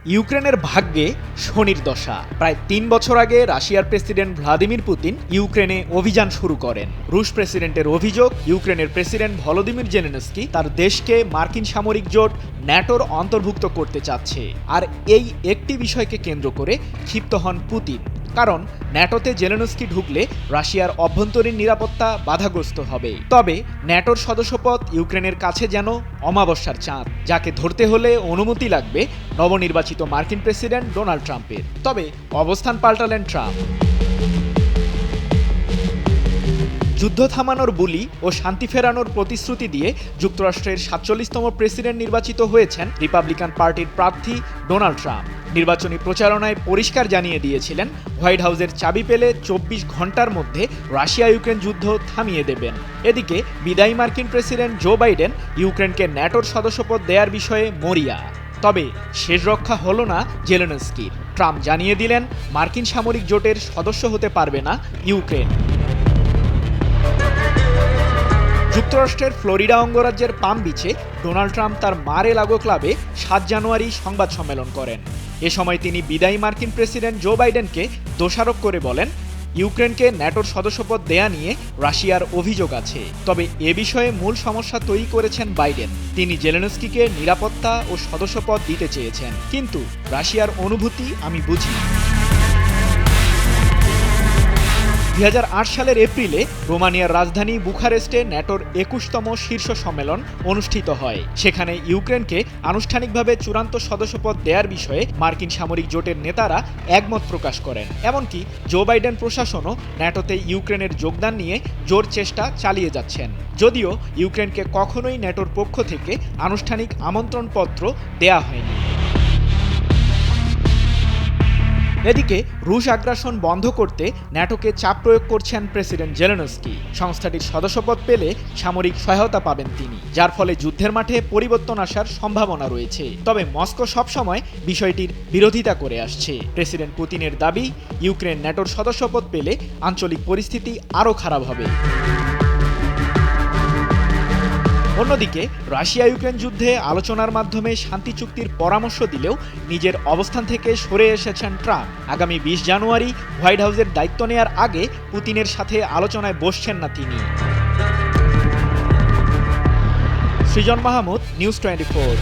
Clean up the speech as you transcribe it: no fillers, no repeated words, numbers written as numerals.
ইউক্রেনের ভাগ্যে শনির দশা। প্রায় ৩ বছর আগে রাশিয়ার প্রেসিডেন্ট ভ্লাদিমির পুতিন ইউক্রেনে অভিযান শুরু করেন। রুশ প্রেসিডেন্টের অভিযোগ, ইউক্রেনের প্রেসিডেন্ট ভলোদিমির জেলেনস্কি তার দেশকে মার্কিন সামরিক জোট ন্যাটোর অন্তর্ভুক্ত করতে চাচ্ছে। আর এই একটি বিষয়কে কেন্দ্র করে ক্ষিপ্ত হন পুতিন। কারণ ন্যাটোতে জেলেনস্কি ঢুকলে রাশিয়ার অভ্যন্তরীণ নিরাপত্তা বাধাগ্রস্ত হবে। তবে ন্যাটোর সদস্যপদ ইউক্রেনের কাছে যেন অমাবস্যার চাঁদ, যাকে ধরতে হলে অনুমতি লাগবে নবনির্বাচিত মার্কিন প্রেসিডেন্ট ডোনাল্ড ট্রাম্পের। তবে অবস্থান পাল্টালেন ট্রাম্প। যুদ্ধ থামানোর বুলি ও শান্তি ফেরানোর প্রতিশ্রুতি দিয়ে যুক্তরাষ্ট্রের ৪৭তম প্রেসিডেন্ট নির্বাচিত হয়েছেন রিপাবলিকান পার্টির প্রার্থী ডোনাল্ড ট্রাম্প। নির্বাচনী প্রচারণায় পরিষ্কার জানিয়ে দিয়েছিলেন হোয়াইট হাউসের চাবি পেলে ২৪ ঘন্টার মধ্যে রাশিয়া ইউক্রেন যুদ্ধ থামিয়ে দেবেন। এদিকে বিদায়ী মার্কিন প্রেসিডেন্ট জো বাইডেন ইউক্রেনকে ন্যাটোর সদস্যপদ দেওয়ার বিষয়ে মরিয়া। তবে শেষ রক্ষা হলো না জেলেনস্কির। ট্রাম্প জানিয়ে দিলেন মার্কিন সামরিক জোটের সদস্য হতে পারবে না ইউক্রেন। যুক্তরাষ্ট্রের ফ্লোরিডা অঙ্গরাজ্যের পাম বিচে ডোনাল্ড ট্রাম্প তার মারে লাগো ক্লাবে ৭ জানুয়ারি সংবাদ সম্মেলন করেন। এ সময় তিনি বিদায়ী মার্কিন প্রেসিডেন্ট জো বাইডেনকে দোষারোপ করে বলেন, ইউক্রেনকে ন্যাটোর সদস্যপদ দেয়া নিয়ে রাশিয়ার অভিযোগ আছে। তবে এ বিষয়ে মূল সমস্যা তৈরি করেছেন বাইডেন। তিনি জেলেনস্কিকে নিরাপত্তা ও সদস্যপদ দিতে চেয়েছেন, কিন্তু রাশিয়ার অনুভূতি আমি বুঝি। ২০০৮ সালের এপ্রিলে রোমানিয়ার রাজধানী বুখারেস্টে ন্যাটোর ২১তম শীর্ষ সম্মেলন অনুষ্ঠিত হয়। সেখানে ইউক্রেনকে আনুষ্ঠানিকভাবে চূড়ান্ত সদস্যপদ দেওয়ার বিষয়ে মার্কিন সামরিক জোটের নেতারা একমত প্রকাশ করেন। এমনকি জো বাইডেন প্রশাসনও ন্যাটোতে ইউক্রেনের যোগদান নিয়ে জোর চেষ্টা চালিয়ে যাচ্ছেন, যদিও ইউক্রেনকে কখনোই ন্যাটোর পক্ষ থেকে আনুষ্ঠানিক আমন্ত্রণপত্র দেয়া হয়নি। এদিকে রুশ আগ্রাসন বন্ধ করতে ন্যাটোকে চাপ প্রয়োগ করছেন প্রেসিডেন্ট জেলেনস্কি। সংস্থাটির সদস্যপদ পেলে সামরিক সহায়তা পাবেন তিনি, যার ফলে যুদ্ধের মাঠে পরিবর্তন আসার সম্ভাবনা রয়েছে। তবে মস্কো সবসময় বিষয়টির বিরোধিতা করে আসছে। প্রেসিডেন্ট পুতিনের দাবি, ইউক্রেন ন্যাটোর সদস্যপদ পেলে আঞ্চলিক পরিস্থিতি আরও খারাপ হবে। অন্যদিকে রাশিয়া ইউক্রেন যুদ্ধে আলোচনার মাধ্যমে শান্তি চুক্তির পরামর্শ দিলেও নিজের অবস্থান থেকে সরে এসেছেন ট্রাম্প। আগামী ২০ জানুয়ারি হোয়াইট হাউসের দায়িত্ব নেয়ার আগে পুতিনের সাথে আলোচনায় বসছেন না তিনি। সৃজন মাহমুদ, নিউজ 24।